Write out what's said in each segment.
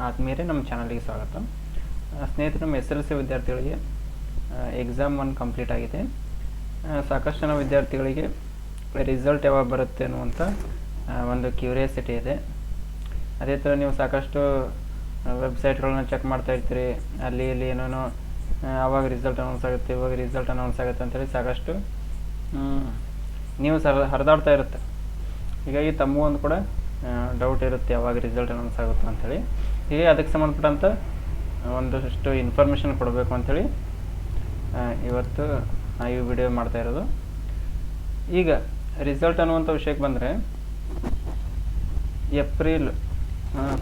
ಆದ್ಮೇಲೆ ನಮ್ಮ ಚಾನಲ್ಗೆ ಸ್ವಾಗತ. ಸ್ನೇಹಿತರೆ, ನಮ್ಮ SLC ವಿದ್ಯಾರ್ಥಿಗಳಿಗೆ ಎಕ್ಸಾಮ್ 1 ಕಂಪ್ಲೀಟ್ ಆಗಿದೆ. ಸಾಕಷ್ಟು ಜನ ವಿದ್ಯಾರ್ಥಿಗಳಿಗೆ ರಿಸಲ್ಟ್ ಯಾವಾಗ ಬರುತ್ತೆ ಅನ್ನುವಂಥ ಒಂದು ಕ್ಯೂರಿಯಾಸಿಟಿ ಇದೆ. ಅದೇ ಥರ ನೀವು ಸಾಕಷ್ಟು ವೆಬ್ಸೈಟ್ಗಳನ್ನ ಚೆಕ್ ಮಾಡ್ತಾ ಇರ್ತೀರಿ. ಅಲ್ಲಿ ಇಲ್ಲಿ ಏನೇನೋ ಆವಾಗ ರಿಸಲ್ಟ್ ಅನೌನ್ಸ್ ಆಗುತ್ತೆ, ಇವಾಗ ರಿಸಲ್ಟ್ ಅನೌನ್ಸ್ ಆಗುತ್ತೆ ಅಂತೇಳಿ ಸಾಕಷ್ಟು ನ್ಯೂಸ್ ಹರಿದಾಡ್ತಾ ಇರುತ್ತೆ. ಹೀಗಾಗಿ ತಮ್ಮ ಒಂದು ಕೂಡ ಡೌಟ್ ಇರುತ್ತೆ ಯಾವಾಗ ರಿಸಲ್ಟ್ ಅನೌನ್ಸ್ ಆಗುತ್ತೆ ಅಂಥೇಳಿ. ಹೀಗೆ ಅದಕ್ಕೆ ಸಂಬಂಧಪಟ್ಟಂಥ ಒಂದಷ್ಟು ಇನ್ಫಾರ್ಮೇಷನ್ ಕೊಡಬೇಕು ಅಂಥೇಳಿ ಇವತ್ತು ಈ ವಿಡಿಯೋ ಮಾಡ್ತಾ ಇರೋದು. ಈಗ ರಿಸಲ್ಟ್ ಅನ್ನುವಂಥ ವಿಷಯಕ್ಕೆ ಬಂದರೆ, ಏಪ್ರಿಲ್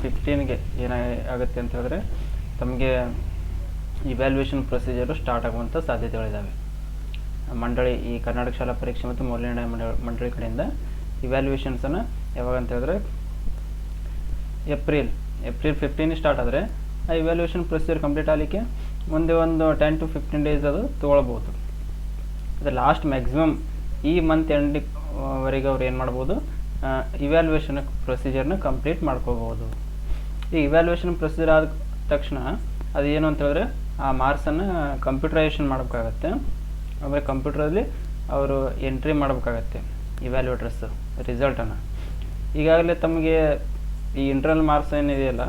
15ಗೆ ಏನಾಗುತ್ತೆ ಅಂತ ಹೇಳಿದ್ರೆ ತಮಗೆ ಇವ್ಯಾಲ್ಯೂಯೇಷನ್ ಪ್ರೊಸೀಜರು ಸ್ಟಾರ್ಟ್ ಆಗುವಂಥ ಸಾಧ್ಯತೆಗಳಿದ್ದಾವೆ. ಮಂಡಳಿ, ಈ ಕರ್ನಾಟಕ ಶಾಲಾ ಪರೀಕ್ಷೆ ಮತ್ತು ಮೌಲ್ಯನಿರ್ಣಯ ಮಂಡಳಿ ಕಡೆಯಿಂದ ಇವ್ಯಾಲ್ಯೂಯೇಷನ್ಸನ್ನು ಯಾವಾಗ ಅಂತ ಹೇಳಿದ್ರೆ ಏಪ್ರಿಲ್ 15 ಸ್ಟಾರ್ಟ್ ಆದರೆ ಆ ಇವ್ಯಾಲ್ಯೂಯೇಷನ್ ಪ್ರೊಸೀಜರ್ ಕಂಪ್ಲೀಟ್ ಆಗಲಿಕ್ಕೆ ಮುಂದೆ ಒಂದು 10 to 15 ಡೇಸ್ ಅದು ತೊಗೊಳ್ಬೋದು. ಅದು ಲಾಸ್ಟ್ ಮ್ಯಾಕ್ಸಿಮಮ್ ಈ ಮಂತ್ ಎಂಡಿವರೆಗೆ ಅವ್ರು ಏನು ಮಾಡ್ಬೋದು, ಇವ್ಯಾಲ್ಯೂಯೇಷನ್ ಪ್ರೊಸೀಜರ್ನ ಕಂಪ್ಲೀಟ್ ಮಾಡ್ಕೋಬೋದು. ಈ ಇವ್ಯಾಲ್ಯೂಯೇಷನ್ ಪ್ರೊಸೀಜರ್ ಆದ ತಕ್ಷಣ ಅದು ಏನು ಅಂತ ಹೇಳಿದ್ರೆ ಆ ಮಾರ್ಕ್ಸನ್ನು ಕಂಪ್ಯೂಟರೈಸೇಷನ್ ಮಾಡಬೇಕಾಗತ್ತೆ. ಆಮೇಲೆ ಕಂಪ್ಯೂಟ್ರಲ್ಲಿ ಅವರು ಎಂಟ್ರಿ ಮಾಡಬೇಕಾಗತ್ತೆ ಇವ್ಯಾಲ್ಯೂಯೇಟರ್ಸ್ ರಿಸಲ್ಟನ್ನು. ಈಗಾಗಲೇ ತಮಗೆ ಈ ಇಂಟರ್ನಲ್ ಮಾರ್ಕ್ಸ್ ಏನಿದೆಯಲ್ಲ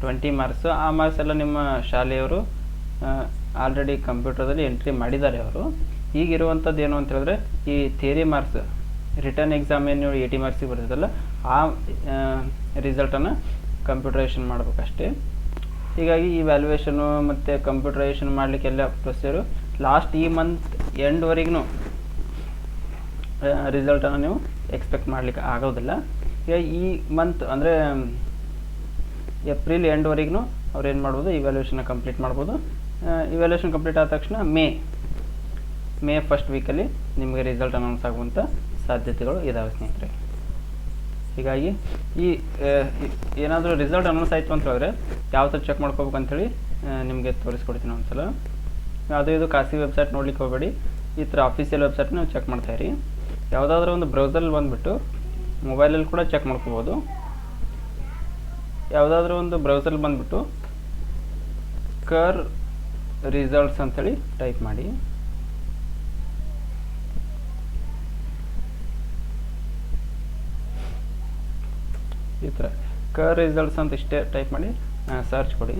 20 ಮಾರ್ಕ್ಸು, ಆ ಮಾರ್ಕ್ಸ್ ಎಲ್ಲ ನಿಮ್ಮ ಶಾಲೆಯವರು ಆಲ್ರೆಡಿ ಕಂಪ್ಯೂಟರ್ದಲ್ಲಿ ಎಂಟ್ರಿ ಮಾಡಿದ್ದಾರೆ ಅವರು. ಈಗಿರುವಂಥದ್ದು ಏನು ಅಂತ ಹೇಳಿದ್ರೆ ಈ ಥಿಯರಿ ಮಾರ್ಕ್ಸ್, ರಿಟರ್ನ್ ಎಕ್ಸಾಮ್ ಏನು 80 ಮಾರ್ಕ್ಸಿಗೆ ಬರ್ತದಲ್ಲ, ಆ ರಿಸಲ್ಟನ್ನು ಕಂಪ್ಯೂಟರೈಸೇಷನ್ ಮಾಡಬೇಕಷ್ಟೇ. ಹೀಗಾಗಿ ಈ ವ್ಯಾಲ್ಯೂಯೇಷನು ಮತ್ತು ಕಂಪ್ಯೂಟರೈಸೇಷನ್ ಮಾಡಲಿಕ್ಕೆಲ್ಲ ಪ್ರೊಸೀಜರು ಲಾಸ್ಟ್ ಈ ಮಂತ್ ಎಂಡ್ವರೆಗೂ ರಿಸಲ್ಟನ್ನು ನೀವು ಎಕ್ಸ್ಪೆಕ್ಟ್ ಮಾಡಲಿಕ್ಕೆ ಆಗೋದಿಲ್ಲ. ಈಗ ಈ ಮಂತ್ ಅಂದರೆ ಏಪ್ರಿಲ್ ಎಂಡ್ವರೆಗೂ ಅವ್ರು ಏನು ಮಾಡ್ಬೋದು, ಇವ್ಯಾಲ್ಯೂಯೇಷನ್ನ ಕಂಪ್ಲೀಟ್ ಮಾಡ್ಬೋದು. ಇವ್ಯಾಲ್ಯೂಯೇಷನ್ ಕಂಪ್ಲೀಟ್ ಆದ ತಕ್ಷಣ ಮೇ ಫಸ್ಟ್ ವೀಕಲ್ಲಿ ನಿಮಗೆ ರಿಸಲ್ಟ್ ಅನೌನ್ಸ್ ಆಗುವಂಥ ಸಾಧ್ಯತೆಗಳು ಇದ್ದಾವೆ ಸ್ನೇಹಿತರೆ. ಹೀಗಾಗಿ ಈ ಏನಾದರೂ ರಿಸಲ್ಟ್ ಅನೌನ್ಸ್ ಆಯಿತು ಅಂತ ಹೇಳಿದ್ರೆ ಯಾವ ಥರ ಚೆಕ್ ಮಾಡ್ಕೋಬೇಕು ಅಂಥೇಳಿ ನಿಮಗೆ ತೋರಿಸ್ಕೊಡ್ತೀನಿ ಒಂದ್ಸಲ. ಇದು ಖಾಸಗಿ ವೆಬ್ಸೈಟ್ ನೋಡ್ಲಿಕ್ಕೆ ಹೋಗಬೇಡಿ, ಈ ಥರ ಅಫಿಷಿಯಲ್ ವೆಬ್ಸೈಟ್ನ ನೀವು ಚೆಕ್ ಮಾಡ್ತಾಯಿರಿ. ಯಾವುದಾದ್ರೂ ಒಂದು ಬ್ರೌಸರಲ್ಲಿ ಬಂದುಬಿಟ್ಟು ಮೊಬೈಲಲ್ಲಿ ಕೂಡ ಚೆಕ್ ಮಾಡ್ಕೋಬೋದು. ಯಾವುದಾದ್ರೂ ಒಂದು ಬ್ರೌಸರಲ್ಲಿ ಬಂದುಬಿಟ್ಟು ಕರ್ ರಿಸಲ್ಟ್ಸ್ ಅಂಥೇಳಿ ಟೈಪ್ ಮಾಡಿ. ಈ ಥರ ಕರ್ ರಿಸಲ್ಟ್ಸ್ ಅಂತ ಇಷ್ಟೇ ಟೈಪ್ ಮಾಡಿ ಸರ್ಚ್ ಕೊಡಿ.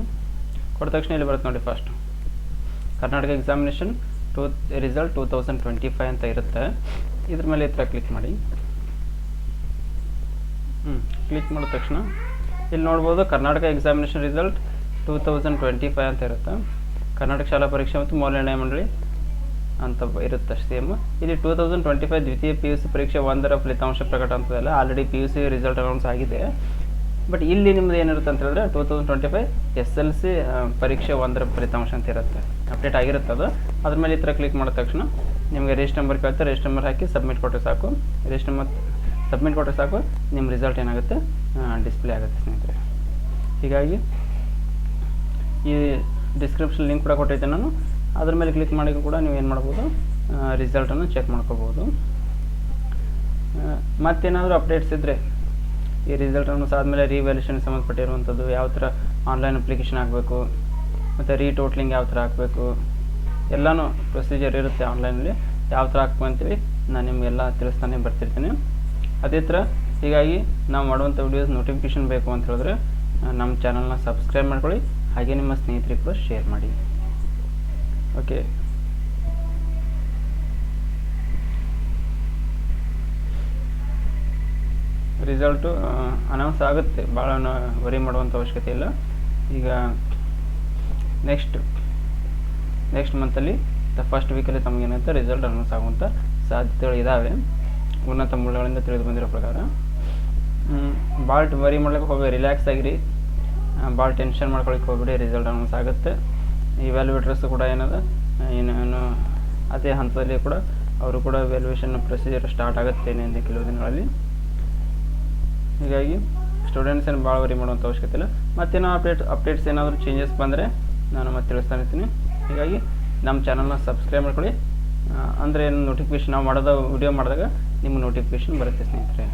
ಕೊಟ್ಟ ತಕ್ಷಣ ಇಲ್ಲಿ ಬರುತ್ತೆ ನೋಡಿ, ಫಸ್ಟ್ ಕರ್ನಾಟಕ ಎಕ್ಸಾಮಿನೇಷನ್ ರಿಸಲ್ಟ್ 2025 ಅಂತ ಇರುತ್ತೆ. ಇದ್ರ ಮೇಲೆ ಈ ಥರ ಕ್ಲಿಕ್ ಮಾಡಿ. ಕ್ಲಿಕ್ ಮಾಡಿದ ತಕ್ಷಣ ಇಲ್ಲಿ ನೋಡ್ಬೋದು ಕರ್ನಾಟಕ ಎಕ್ಸಾಮಿನೇಷನ್ ರಿಸಲ್ಟ್ 2025 ಅಂತ ಇರುತ್ತೆ. ಕರ್ನಾಟಕ ಶಾಲಾ ಪರೀಕ್ಷೆ ಮತ್ತು ಮೌಲ್ಯನಿರ್ಣಯ ಮಂಡಳಿ ಅಂತ ಇರುತ್ತೆ ಸೇಮ್. ಇಲ್ಲಿ 2025 ದ್ವಿತೀಯ PUC ಪರೀಕ್ಷೆ 1ರ ಫಲಿತಾಂಶ ಪ್ರಕಟ ಅಂತದಲ್ಲ, ಆಲ್ರೆಡಿ PUC ರಿಸಲ್ಟ್ ಅನೌನ್ಸ್ ಆಗಿದೆ. ಬಟ್ ಇಲ್ಲಿ ನಿಮ್ಮದು ಏನಿರುತ್ತೆ ಅಂತ ಹೇಳಿದ್ರೆ 2025 SLC ಪರೀಕ್ಷೆ 1ರ ಫಲಿತಾಂಶ ಅಂತ ಇರುತ್ತೆ, ಅಪ್ಡೇಟ್ ಆಗಿರುತ್ತೆ ಅದು. ಅದ್ರ ಮೇಲೆ ಈ ಥರ ಕ್ಲಿಕ್ ಮಾಡಿದ ತಕ್ಷಣ ನಿಮಗೆ ರಿಜಿಸ್ಟರ್ ನಂಬರ್ ಕೇಳುತ್ತೆ, ರಿಜಿಸ್ಟರ್ ನಂಬರ್ ಹಾಕಿ ಸಬ್ಮಿಟ್ ಕೊಟ್ಟರೆ ಸಾಕು. ರಿಜಿಸ್ಟರ್ ನಂಬರ್ ಸಬ್ಮಿಟ್ ಕೊಟ್ಟರೆ ಸಾಕು, ನಿಮ್ಮ ರಿಸಲ್ಟ್ ಏನಾಗುತ್ತೆ ಡಿಸ್ಪ್ಲೇ ಆಗುತ್ತೆ ಸ್ನೇಹಿತರೆ. ಹೀಗಾಗಿ ಈ ಡಿಸ್ಕ್ರಿಪ್ಷನ್ ಲಿಂಕ್ ಕೂಡ ಕೊಟ್ಟಿದ್ದೆ ನಾನು, ಅದ್ರ ಮೇಲೆ ಕ್ಲಿಕ್ ಮಾಡಿ ಕೂಡ ನೀವು ಏನು ಮಾಡ್ಬೋದು, ರಿಸಲ್ಟನ್ನು ಚೆಕ್ ಮಾಡ್ಕೋಬೋದು. ಮತ್ತೇನಾದರೂ ಅಪ್ಡೇಟ್ಸ್ ಇದ್ದರೆ ಈ ರಿಸಲ್ಟನ್ನು ಆದಮೇಲೆ ರಿವ್ಯಾಲ್ಯೂಷನ್ ಸಂಬಂಧಪಟ್ಟಿರುವಂಥದ್ದು, ಯಾವ ಥರ ಆನ್ಲೈನ್ ಅಪ್ಲಿಕೇಶನ್ ಆಗಬೇಕು ಮತ್ತು ರೀಟೋಟ್ಲಿಂಗ್ ಯಾವ ಥರ ಹಾಕಬೇಕು, ಎಲ್ಲನೂ ಪ್ರೊಸೀಜರ್ ಇರುತ್ತೆ ಆನ್ಲೈನಲ್ಲಿ, ಯಾವ ಥರ ಹಾಕ್ಬೇಕು ಅಂತೇಳಿ ನಾನು ನಿಮಗೆಲ್ಲ ತಿಳಿಸ್ತಾನೆ ಬರ್ತಿರ್ತೀನಿ. ಅದೇ ಥರ ಹೀಗಾಗಿ ನಾವು ಮಾಡುವಂಥ ವಿಡಿಯೋಸ್ ನೋಟಿಫಿಕೇಷನ್ ಬೇಕು ಅಂತ ಹೇಳಿದ್ರೆ ನಮ್ಮ ಚಾನಲ್ನ ಸಬ್ಸ್ಕ್ರೈಬ್ ಮಾಡ್ಕೊಳ್ಳಿ, ಹಾಗೆ ನಿಮ್ಮ ಸ್ನೇಹಿತರಿಗೆ ಕೂಡ ಶೇರ್ ಮಾಡಿ. ಓಕೆ, ರಿಸಲ್ಟು ಅನೌನ್ಸ್ ಆಗುತ್ತೆ, ಭಾಳ ವರಿ ಮಾಡುವಂಥ ಅವಶ್ಯಕತೆ ಇಲ್ಲ. ಈಗ ನೆಕ್ಸ್ಟ್ ಮಂತಲ್ಲಿ ಫಸ್ಟ್ ವೀಕಲ್ಲಿ ತಮಗೇನಂತ ರಿಸಲ್ಟ್ ಅನೌನ್ಸ್ ಆಗುವಂಥ ಸಾಧ್ಯತೆಗಳು ಇದ್ದಾವೆ ಉನ್ನತ ಮೂಲಗಳಿಂದ ತಿಳಿದು ಬಂದಿರೋ ಪ್ರಕಾರ. ಭಾಳ ವರಿ ಮಾಡ್ಲಿಕ್ಕೆ ಹೋಗಿ ರಿಲ್ಯಾಕ್ಸ್ ಆಗಿರಿ, ಭಾಳ ಟೆನ್ಷನ್ ಮಾಡ್ಕೊಳಕ್ಕೆ ಹೋಗ್ಬಿಡಿ. ರಿಸಲ್ಟ್ ಅನೌನ್ಸ್ ಆಗುತ್ತೆ. ಇವ್ಯಾಲ್ಯೂಯೇಟರ್ಸ್ ಕೂಡ ಏನು ಅದೇ ಹಂತದಲ್ಲಿ ಕೂಡ ಅವರು ಕೂಡ ಇವ್ಯಾಲ್ಯೂಯೇಷನ್ ಪ್ರೊಸೀಜರ್ ಸ್ಟಾರ್ಟ್ ಆಗುತ್ತೆ ಇನ್ನೊಂದು ಕೆಲವು ದಿನಗಳಲ್ಲಿ. ಹೀಗಾಗಿ ಸ್ಟೂಡೆಂಟ್ಸ್ ಏನು ಭಾಳ ವರಿ ಮಾಡುವಂಥ ಅವಶ್ಯಕತೆ ಇಲ್ಲ. ಮತ್ತೇನೋ ಅಪ್ಡೇಟ್ಸ್ ಏನಾದರೂ ಚೇಂಜಸ್ ಬಂದರೆ ನಾನು ಮತ್ತೆ ತಿಳಿಸ್ತಾ ಇರ್ತೀನಿ. ಹೀಗಾಗಿ ನಮ್ಮ ಚಾನಲ್ನ ಸಬ್ಸ್ಕ್ರೈಬ್ ಮಾಡ್ಕೊಳ್ಳಿ, ಅಂದರೆ ನೋಟಿಫಿಕೇಷನ್ ನಾವು ವಿಡಿಯೋ ಮಾಡಿದಾಗ ನಿಮ್ಗೆ ನೋಟಿಫಿಕೇಷನ್ ಬರುತ್ತೆ ಸ್ನೇಹಿತರೆ.